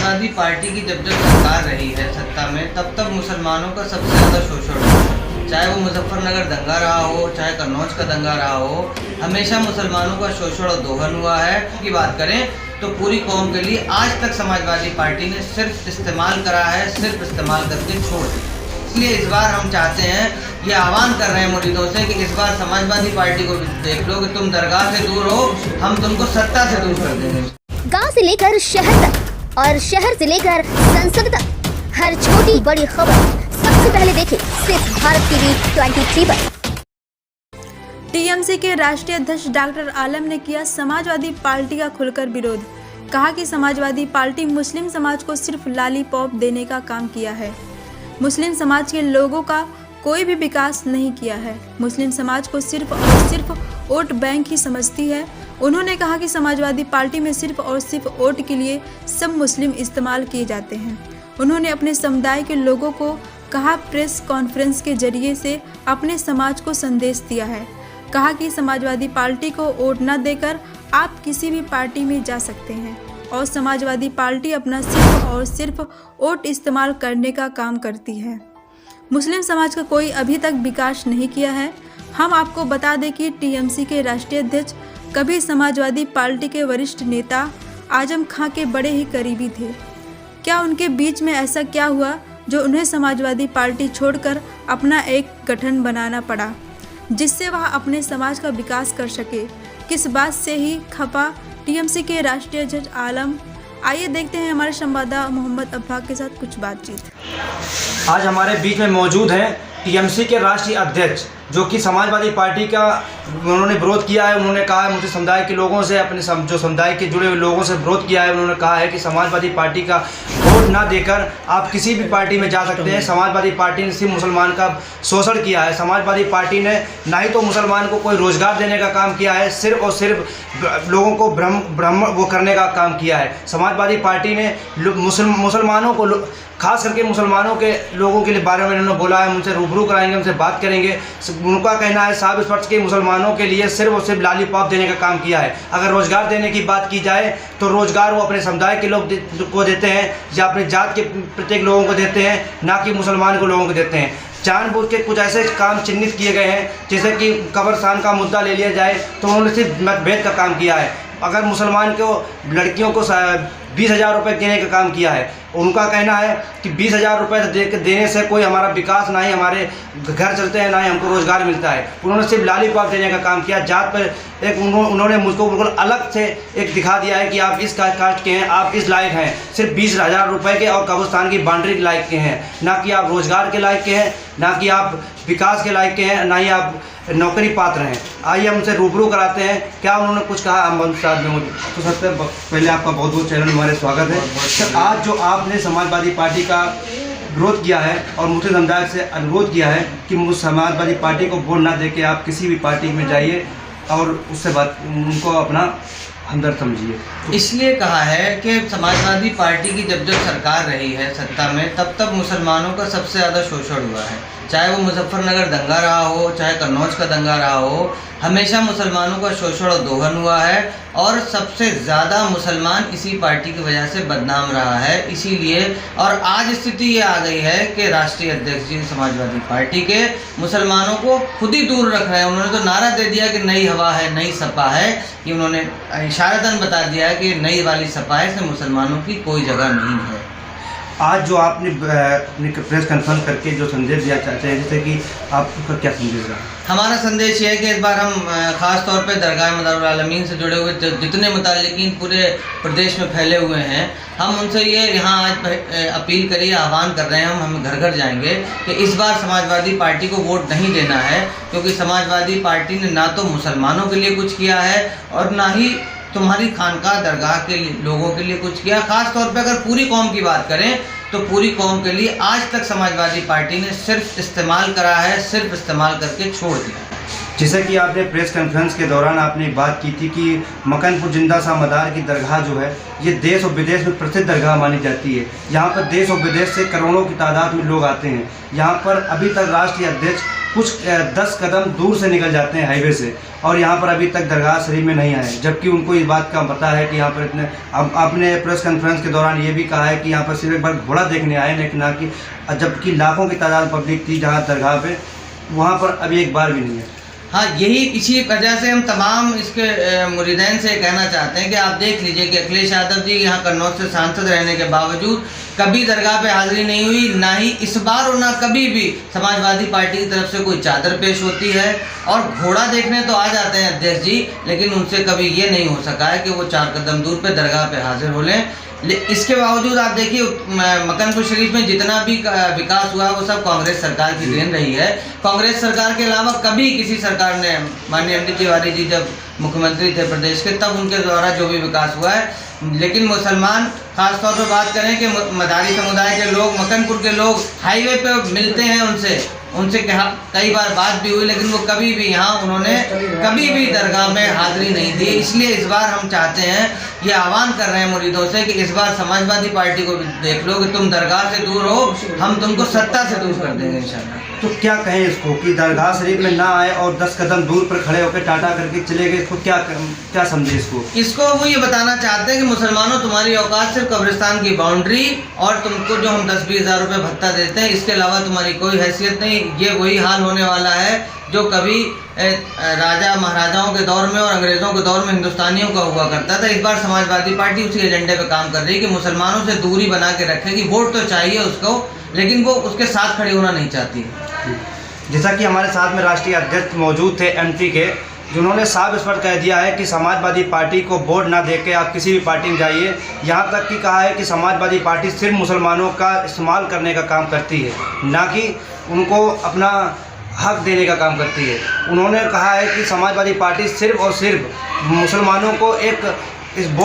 Samajwadi party की जब सरकार रही है सत्ता में, तब मुसलमानों का सबसे ज़्यादा शोषण हुआ है। चाहे वो मुजफ्फरनगर दंगा रहा हो, चाहे कन्नौज का दंगा रहा हो, हमेशा मुसलमानों का शोषण और दोहन हुआ है। की बात करें तो पूरी कौम के लिए आज तक समाजवादी पार्टी ने सिर्फ इस्तेमाल करा है, सिर्फ इस्तेमाल करके छोड़ दिया। इसलिए इस बार हम चाहते हैं, ये आह्वान कर रहे हैं मुरीदों से कि इस बार समाजवादी पार्टी को भी देख लो कि तुम दरगाह से दूर हो, हम तुमको सत्ता से दूर कर देंगे। गांव से लेकर शहर तक और शहर से लेकर संसद तक हर छोटी बड़ी खबर सबसे पहले देखें सिर्फ भारत टीवी 23 पर। टीएमसी के राष्ट्रीय अध्यक्ष डॉक्टर आलम ने किया समाजवादी पार्टी का खुलकर विरोध। कहा कि समाजवादी पार्टी मुस्लिम समाज को सिर्फ लॉलीपॉप देने का काम किया है। मुस्लिम समाज के लोगों का कोई भी विकास नहीं किया है। मुस्लिम समाज को सिर्फ और सिर्फ वोट बैंक ही समझती है। उन्होंने कहा कि समाजवादी पार्टी में सिर्फ और सिर्फ वोट के लिए सब मुस्लिम इस्तेमाल किए जाते हैं। उन्होंने अपने समुदाय के लोगों को कहा, प्रेस कॉन्फ्रेंस के जरिए से अपने समाज को संदेश दिया है। कहा कि समाजवादी पार्टी को वोट न देकर आप किसी भी पार्टी में जा सकते हैं और समाजवादी पार्टी अपना सिर्फ और सिर्फ वोट इस्तेमाल करने का काम करती है। मुस्लिम समाज का कोई अभी तक विकास नहीं किया है। हम आपको बता दें कि टीएमसी के राष्ट्रीय अध्यक्ष कभी समाजवादी पार्टी के वरिष्ठ नेता आजम खां के बड़े ही करीबी थे। क्या उनके बीच में ऐसा क्या हुआ जो उन्हें समाजवादी पार्टी छोड़कर अपना एक गठन बनाना पड़ा, जिससे वह अपने समाज का विकास कर सके? किस बात से ही खपा टीएमसी के राष्ट्रीय अध्यक्ष आलम? आइए देखते हैं हमारे संवाददाता मोहम्मद अब्बाक के साथ कुछ बातचीत। आज हमारे बीच में मौजूद हैं टीएमसी के राष्ट्रीय अध्यक्ष, जो कि समाजवादी पार्टी का उन्होंने विरोध किया है। उन्होंने कहा है, मुझे समुदाय के लोगों से, अपने जो समुदाय के जुड़े हुए लोगों से विरोध किया है। उन्होंने कहा है कि समाजवादी पार्टी का वोट ना देकर आप किसी भी पार्टी में जा सकते हैं। समाजवादी पार्टी ने सिर्फ मुसलमान का शोषण किया है। समाजवादी पार्टी ने ना ही तो मुसलमान को कोई रोजगार देने का काम किया है, सिर्फ और सिर्फ लोगों को भ्रम वो करने का काम किया है। समाजवादी पार्टी ने मुसलमानों को, खास करके मुसलमानों के लोगों के लिए बारे में उन्होंने बोला है। उनसे रूबरू कराएंगे, उनसे बात करेंगे। उनका कहना है साफ स्पष्ट कि मुसलमानों के लिए सिर्फ और सिर्फ लॉलीपॉप देने का काम किया है। अगर रोज़गार देने की बात की जाए तो रोज़गार वो अपने समुदाय के लोग को देते हैं या अपने जात के प्रत्येक लोगों को देते हैं, ना कि मुसलमान को लोगों को देते हैं। जानबूझ के कुछ ऐसे काम चिन्हित किए गए हैं, जैसे कि कब्रस्तान का मुद्दा ले लिया जाए तो उन्होंने सिर्फ मतभेद का काम किया है। अगर मुसलमान को लड़कियों को 20,000 रुपये देने का काम किया है। उनका कहना है कि 20,000 रुपये देने से कोई हमारा विकास, ना ही हमारे घर चलते हैं, ना ही हमको रोज़गार मिलता है। उन्होंने सिर्फ लॉलीपॉप देने का काम किया। जात पर एक उन्होंने मुझको बिल्कुल अलग से एक दिखा दिया है कि आप इस कास्ट के हैं, आप इस लायक हैं। सिर्फ 20,000 रुपये के और कब्रिस्तान की बाउंड्री के लायक के हैं, ना कि आप रोज़गार के लायक के हैं, ना कि आप विकास के लायक के हैं, ना ही आप नौकरी पात्र हैं। आइए हम उनसे रूबरू कराते हैं, क्या उन्होंने कुछ कहा। हम साथ में तो सबसे पहले आपका बहुत बहुत चैनल में हमारे स्वागत है। तो आज जो आपने समाजवादी पार्टी का विरोध किया है और मुस्लिम समुदाय से अनुरोध किया है कि समाजवादी पार्टी को वोट ना देके आप किसी भी पार्टी में जाइए और उससे बात, उनको अपना हमदर्द समझिए। इसलिए कहा है कि समाजवादी पार्टी की जब सरकार रही है सत्ता में, तब मुसलमानों का सबसे ज़्यादा शोषण हुआ है। चाहे वो मुजफ्फरनगर दंगा रहा हो, चाहे कन्नौज का दंगा रहा हो, हमेशा मुसलमानों का शोषण और दोहन हुआ है। और सबसे ज़्यादा मुसलमान इसी पार्टी की वजह से बदनाम रहा है। इसीलिए और आज स्थिति ये आ गई है कि राष्ट्रीय अध्यक्ष जी समाजवादी पार्टी के मुसलमानों को खुद ही दूर रख रहे हैं। उन्होंने तो नारा दे दिया कि नई हवा है, नई सपा है। कि उन्होंने इशारतन बता दिया है कि नई वाली सपा है, इसमें मुसलमानों की कोई जगह नहीं है। आज जो आपने अपनी प्रेस कॉन्फ्रेंस करके जो संदेश दिया चाहते हैं, जैसे कि आपका क्या संदेश रहा? हमारा संदेश ये है कि इस बार हम ख़ास तौर पे दरगाह मदारुल आलमीन से जुड़े हुए जितने मुताल्लिकीन पूरे प्रदेश में फैले हुए हैं, हम उनसे ये यहाँ आज अपील करिए, आह्वान कर रहे हैं। हम घर घर जाएंगे कि इस बार समाजवादी पार्टी को वोट नहीं देना है, क्योंकि समाजवादी पार्टी ने ना तो मुसलमानों के लिए कुछ किया है और ना ही तुम्हारी खानका दरगाह के लोगों के लिए कुछ किया। खास तौर पे अगर पूरी कौम की बात करें तो पूरी कौम के लिए आज तक समाजवादी पार्टी ने सिर्फ इस्तेमाल करा है, सिर्फ इस्तेमाल करके छोड़ दिया। जैसे कि आपने प्रेस कॉन्फ्रेंस के दौरान आपने बात की थी कि मकनपुर जिंदा सा मदार की दरगाह जो है, ये देश और विदेश में प्रसिद्ध दरगाह मानी जाती है। यहाँ पर देश और विदेश से करोड़ों की तादाद में लोग आते हैं। यहाँ पर अभी तक राष्ट्रीय अध्यक्ष कुछ 10 कदम दूर से निकल जाते हैं हाईवे से, और यहाँ पर अभी तक दरगाह शरीफ में नहीं आए, जबकि उनको इस बात का पता है कि यहाँ पर इतने। अब आपने प्रेस कॉन्फ्रेंस के दौरान ये भी कहा है कि यहाँ पर सिर्फ एक बार घोड़ा देखने आए, लेकिन ना कि जबकि लाखों की तादाद पब्लिक थी जहाँ दरगाह पे, वहाँ पर अभी एक बार भी नहीं है। हाँ, यही इसी वजह से हम तमाम इसके मुरीदैन से कहना चाहते हैं कि आप देख लीजिए कि अखिलेश यादव जी यहाँ कन्नौज से सांसद रहने के बावजूद कभी दरगाह पे हाजिरी नहीं हुई, ना ही इस बार और ना कभी भी समाजवादी पार्टी की तरफ से कोई चादर पेश होती है। और घोड़ा देखने तो आ जाते हैं अध्यक्ष जी, लेकिन उनसे कभी ये नहीं हो सका है कि वो 4 कदम दूर पे दरगाह पे हाजिर हो लें। इसके बावजूद आप देखिए मकनपुर शरीफ में जितना भी विकास हुआ वो सब कांग्रेस सरकार की देन रही है। कांग्रेस सरकार के अलावा कभी किसी सरकार ने, माननीय अमित तिवारी जी जब मुख्यमंत्री थे प्रदेश के, तब उनके द्वारा जो भी विकास हुआ है। लेकिन मुसलमान खास तौर पर बात करें कि मदारी समुदाय के लोग, मकनपुर के लोग हाईवे पे मिलते हैं, उनसे कई बार बात भी हुई, लेकिन वो कभी भी यहाँ उन्होंने कभी भी दरगाह में हाजिरी नहीं दी। इसलिए इस बार हम चाहते हैं, ये आह्वान कर रहे हैं मुरीदों से कि इस बार समाजवादी पार्टी को भी देख लो कि तुम दरगाह से दूर हो, हम तुमको सत्ता से दूर कर देंगे इंशाल्लाह। तो क्या कहें इसको कि दरगाह शरीफ में ना आए और 10 कदम दूर पर खड़े होकर टाटा करके चले गए, इसको क्या समझे इसको वो ये बताना चाहते हैं कि मुसलमानों, तुम्हारी औकात सिर्फ कब्रिस्तान की बाउंड्री और तुमको जो हम 10-20 हज़ार रुपये भत्ता देते हैं, इसके अलावा तुम्हारी कोई हैसियत नहीं। ये वही हाल होने वाला है जो कभी राजा महाराजाओं के दौर में और अंग्रेज़ों के दौर में हिंदुस्तानियों का हुआ करता था। इस बार समाजवादी पार्टी उसी एजेंडे पे काम कर रही है कि मुसलमानों से दूरी बना के रखेगी। वोट तो चाहिए उसको, लेकिन वो उसके साथ खड़े होना नहीं चाहती। जैसा कि हमारे साथ में राष्ट्रीय अध्यक्ष मौजूद थे एमपी के, जिन्होंने साफ स्पष्ट कह दिया है कि समाजवादी पार्टी को वोट ना देके आप किसी भी पार्टी में जाइए। यहाँ तक कि कहा है कि समाजवादी पार्टी सिर्फ मुसलमानों का इस्तेमाल करने का काम करती है, ना कि उनको अपना हक देने का काम करती है। उन्होंने कहा है कि समाजवादी पार्टी सिर्फ और सिर्फ मुसलमानों को एक इस वोट